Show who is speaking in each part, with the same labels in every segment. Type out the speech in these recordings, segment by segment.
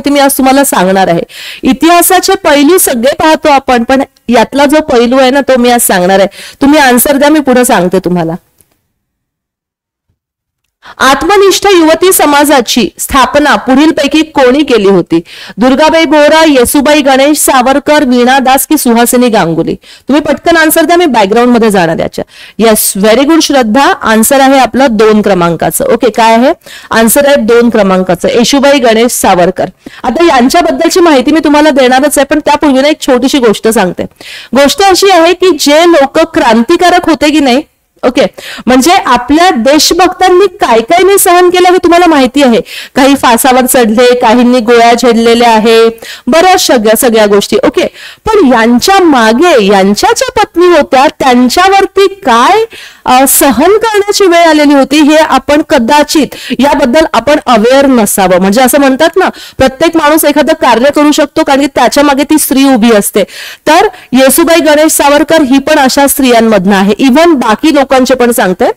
Speaker 1: माहिती मी आज तुम्हाला सांगणार आहे. इतिहासाचे पैलू सगळे पाहतो आपण, पण यातला जो पैलू आहे ना तो मी आज सांगणार आहे. तुम्ही आन्सर द्या, मी पुढे सांगते तुम्हाला. आत्मनिष्ठ युवती समाजाची स्थापना पुढीलपैकी कोणी केली होती? दुर्गाबाई भोरा, येसुबाई गणेश सावरकर, वीणा दास की सुहासिनी गांगुली? तुम्ही पटकन आन्सर द्या, मी बॅकग्राऊंड मध्ये जाणार याच्या. येस, व्हेरी गुड श्रद्धा. आन्सर आहे आपलं 2 क्रमांकाचं. ओके, काय आहे आन्सर? आहे 2 क्रमांकाचं, येसुबाई गणेश सावरकर. आता यांच्याबद्दलची माहिती मी तुम्हाला देणारच आहे, पण त्यापूर्वी ना एक छोटीशी गोष्ट सांगते. गोष्ट अशी आहे की जे लोक क्रांतिकारक होते की नाही, ओके, म्हणजे आपल्या देशभक्तांनी काय काय नाही सहन केलं हे तुम्हाला माहिती आहे. काही फासावर चढले, काहींनी गोळ्या झेललेल्या आहे, बऱ्याच सगळ्या गोष्टी. ओके, पण यांच्या मागे यांच्या ज्या पत्नी होत्या त्यांच्यावरती काय सहन करण्याची वेळ आलेली होती हे आपण कदाचित याबद्दल आपण अवेअर नसावं. म्हणजे असं म्हणतात ना, प्रत्येक माणूस एखादं कार्य करू शकतो कारण की त्याच्या मागे ती स्त्री उभी असते. तर येसुबाई गणेश सावरकर ही पण अशा स्त्रियांमधनं आहे. इव्हन बाकी लोकांचे पण सांगते,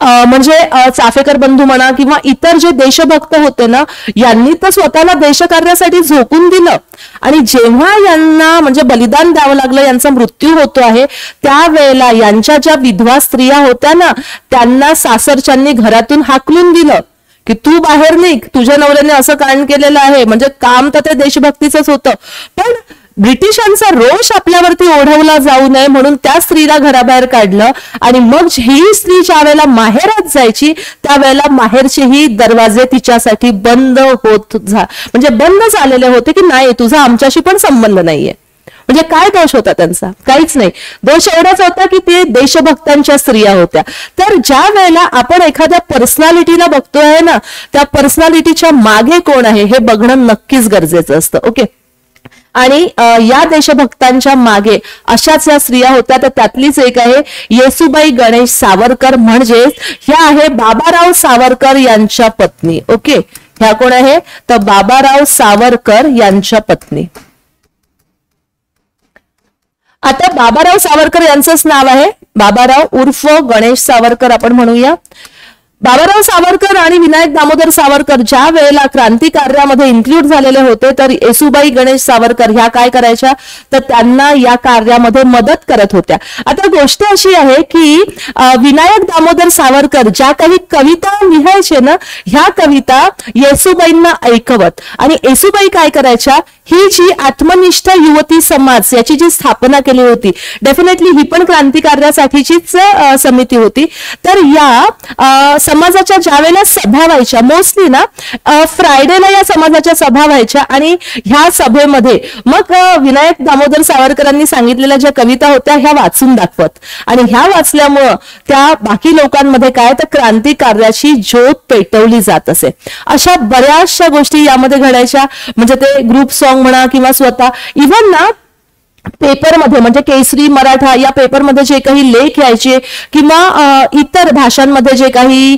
Speaker 1: म्हणजे चाफेकर बंधू म्हणा किंवा इतर जे देशभक्त होते ना, यांनी तर स्वतःला देशकार्यासाठी झोकून दिलं. आणि जेव्हा यांना म्हणजे बलिदान द्यावं लागलं, यांचा मृत्यू होतो आहे, त्यावेळेला यांच्या ज्या विधवा स्त्रिया होत्या ना, त्यांना सासरच्यांनी घरातून हाकलून दिलं की तू बाहेर निघ, तुझ्या नवऱ्याने असं कांड केलेलं आहे. म्हणजे काम तर ते देशभक्तीचंच होतं, पण ब्रिटिशांचा रोष आपल्यावरती ओढवला जाऊ नये म्हणून त्या स्त्रीला घराबाहेर काढलं. आणि मग ही स्त्री ज्या वेळेला माहेरात जायची त्यावेळेला माहेरचेही दरवाजे तिच्यासाठी बंद होत म्हणजे बंद झालेले होते की नाही, तुझा आमच्याशी पण संबंध नाहीये. म्हणजे काय दोष होता त्यांचा? काहीच नाही. दोष एवढाच होता की ते देशभक्तांच्या स्त्रिया होत्या. तर ज्या वेळेला आपण एखाद्या पर्सनॅलिटीला बघतोय ना, त्या पर्सनॅलिटीच्या मागे कोण आहे हे बघणं नक्कीच गरजेचं असतं. ओके, आणि या देशभक्तांच्या मागे अशाच या स्त्रिया होत्या. तर त्यातलीच एक आहे येसुबाई गणेश सावरकर, म्हणजे ह्या आहे बाबाराव सावरकर यांच्या पत्नी. ओके, ह्या कोण आहे? तर बाबाराव सावरकर यांच्या पत्नी. आता बाबाराव सावरकर यांचंच नाव आहे बाबाराव उर्फ गणेश सावरकर आपण म्हणूया. बाबाराव सावरकर आणि विनायक दामोदर सावरकर ज्या वेळेला क्रांती कार्यामध्ये इन्क्लूड झालेले होते, तर येसुबाई गणेश सावरकर ह्या काय करायच्या? तर त्यांना या कार्यामध्ये मदत करत होत्या. आता गोष्ट अशी आहे की विनायक दामोदर सावरकर ज्या काही कविता लिहायचे ना, ह्या कविता येसुबाईंना ऐकवत. आणि येसुबाई काय करायच्या? ही जी आत्मनिष्ठ युवती समाज याची जी स्थापना केली होती, डेफिनेटली ही पण क्रांतिकार्यासाठीचीच समिती होती. तर या समाजाच्या ज्या वेळेला सभा व्हायच्या, मोस्टली ना फ्रायडेला या समाजाच्या सभा व्हायच्या, आणि ह्या सभेमध्ये मग विनायक दामोदर सावरकरांनी सांगितलेल्या ज्या कविता होत्या ह्या वाचून दाखवत. आणि ह्या वाचल्यामुळं त्या बाकी लोकांमध्ये काय तर क्रांती कार्याची ज्योत पेटवली जात असे. अशा बऱ्याचशा गोष्टी यामध्ये घडायच्या. म्हणजे ते ग्रुप सॉन्ग म्हणा किंवा स्वतः इव्हन ना पेपरमध्ये म्हणजे केसरी मराठा या पेपरमध्ये जे काही लेख यायचे किंवा इतर भाषांमध्ये जे काही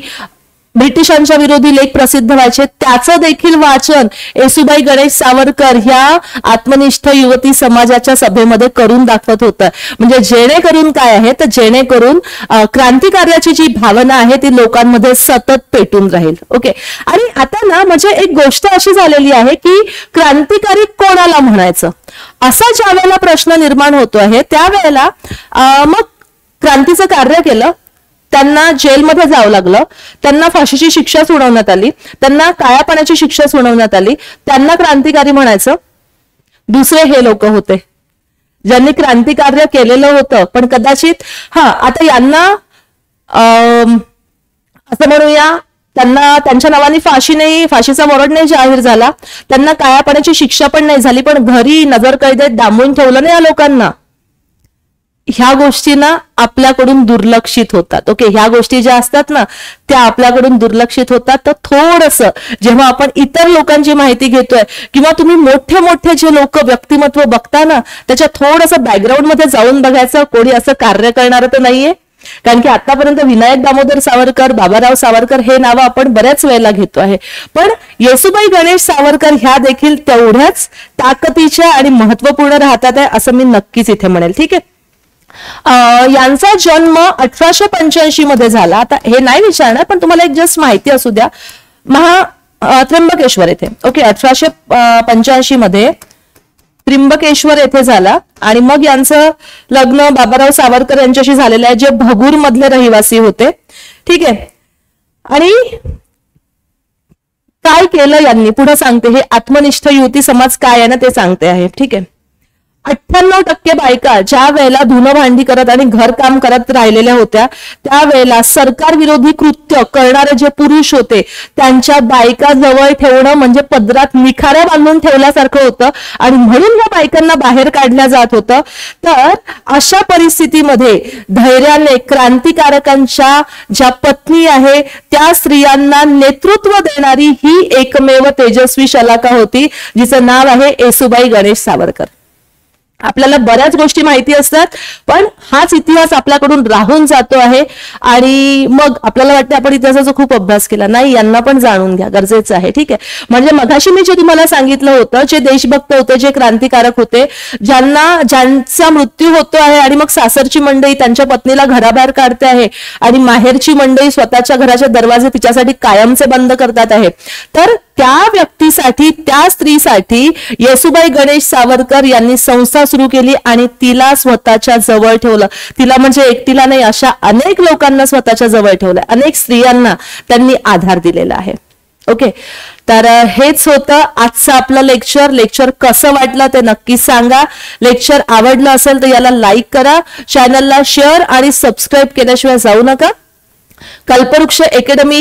Speaker 1: ब्रिटिशांच्या विरोधी लेख प्रसिद्ध व्हायचे, त्याचं देखील वाचन येसुबाई गणेश सावरकर ह्या आत्मनिष्ठ युवती समाजाच्या सभेमध्ये करून दाखवत होतं. म्हणजे जेणेकरून काय आहे तर जेणेकरून क्रांतिकार्याची जी भावना आहे ती लोकांमध्ये सतत पेटून राहील. ओके, आणि आता ना म्हणजे एक गोष्ट अशी झालेली आहे की क्रांतिकारी कोणाला म्हणायचं असा ज्या वेळेला प्रश्न निर्माण होतो आहे, त्यावेळेला मग क्रांतीचं कार्य केलं, त्यांना जेलमध्ये जावं लागलं, त्यांना फाशीची शिक्षा सुनावण्यात आली, त्यांना काळ्या पाण्याची शिक्षा सुनावण्यात आली, त्यांना क्रांतिकारी म्हणायचं. दुसरे हे लोक होते ज्यांनी क्रांतिकार्य केलेलं होतं, पण कदाचित आता यांना असं म्हणूया त्यांना त्यांच्या नावाने फाशीचा वॉरंट नाही जाहीर झाला, त्यांना काळ्या पाण्याची शिक्षा पण नाही झाली, पण घरी नजरकैदेत डांबून ठेवलं नाही या लोकांना. ह्या गोष्टी ना आपल्याकडून दुर्लक्षित होतात. ओके, ह्या गोष्टी ज्या असतात ना त्या आपल्याकडून दुर्लक्षित होतात. तर थोडंसं जेव्हा आपण इतर लोकांची माहिती घेतोय किंवा तुम्ही मोठे मोठे जे लोक व्यक्तिमत्व बघता ना, त्याच्या थोडंसं बॅकग्राऊंड मध्ये जाऊन बघायचं. कोणी असं कार्य करणारं तर नाहीये, कारण की आतापर्यंत विनायक दामोदर सावरकर, बाबाराव सावरकर हे नावं आपण बऱ्याच वेळेला घेतो आहे, पण येसुबाई गणेश सावरकर ह्या देखील तेवढ्याच ताकदीच्या आणि महत्वपूर्ण राहतात आहे असं मी नक्कीच इथे म्हणेल. ठीक आहे, यांचा जन्म 1885 मध्ये झाला. आता हे नाही विचारणार, पण तुम्हाला एक जस्ट माहिती असू द्या. त्र्यंबकेश्वर येथे. ओके, 1885 मध्ये त्र्यंबकेश्वर येथे झाला आणि मग यांचं लग्न बाबाराव सावरकर यांच्याशी झालेलं आहे, जे भगूर मधले रहिवासी होते. ठीक आहे. आणि काय केलं यांनी पुढे सांगते, हे आत्मनिष्ठ युवती समाज काय आहे ना ते सांगते आहे. ठीक आहे. 98% बायका ज्या वेळेला धुणं भांडी करत आणि घरकाम करत राहिलेल्या होत्या, त्यावेळेला सरकार विरोधी कृत्य करणारे जे पुरुष होते त्यांच्या बायका जवळ ठेवणं म्हणजे पदरात निखाऱ्या बांधून ठेवल्यासारखं होतं आणि म्हणून या बायकांना बाहेर काढल्या जात होतं. तर अशा परिस्थितीमध्ये धैर्याने क्रांतिकारकांच्या ज्या पत्नी आहे त्या स्त्रियांना नेतृत्व देणारी ही एकमेव तेजस्वी शलाका होती, जिचं नाव आहे येसूबाई गणेश सावरकर. आपल्याला बऱ्याच गोष्टी माहिती असतात, पण हाच इतिहास आपल्याकडून राहून जातो आहे आणि मग आपल्याला वाटतं आपण इतिहासाचा खूप अभ्यास केला. नाही, यांना पण जाणून घ्या, गरजेचं आहे. ठीक आहे. म्हणजे मगाशी मी जे तुम्हाला सांगितलं होतं, जे देशभक्त होते, जे क्रांतिकारक होते, ज्यांचा मृत्यू होतो आहे आणि मग सासरची मंडळी त्यांच्या पत्नीला घराबाहेर काढते आहे आणि माहेरची मंडळी स्वतःच्या घराचे दरवाजे तिच्यासाठी कायमचे बंद करतात आहे, तर त्या व्यक्तीसाठी, त्या स्त्रीसाठी येसूबाई गणेश सावरकर यांनी संस्था सुरू केली आणि तिला स्वतःच्या जवळ ठेवलं. तिला म्हणजे एकटीला नाही, अशा अनेक लोकांना स्वतःच्या जवळ ठेवलं, अनेक स्त्रियांना त्यांनी आधार दिलेला आहे. ओके, तर हेच होतं आजचं आपलं लेक्चर कसं वाटलं ते नक्की सांगा. लेक्चर आवडलं असेल तर याला लाईक करा, चॅनलला शेअर आणि सबस्क्राईब केल्याशिवाय जाऊ नका. कल्पवृक्ष अकॅडमी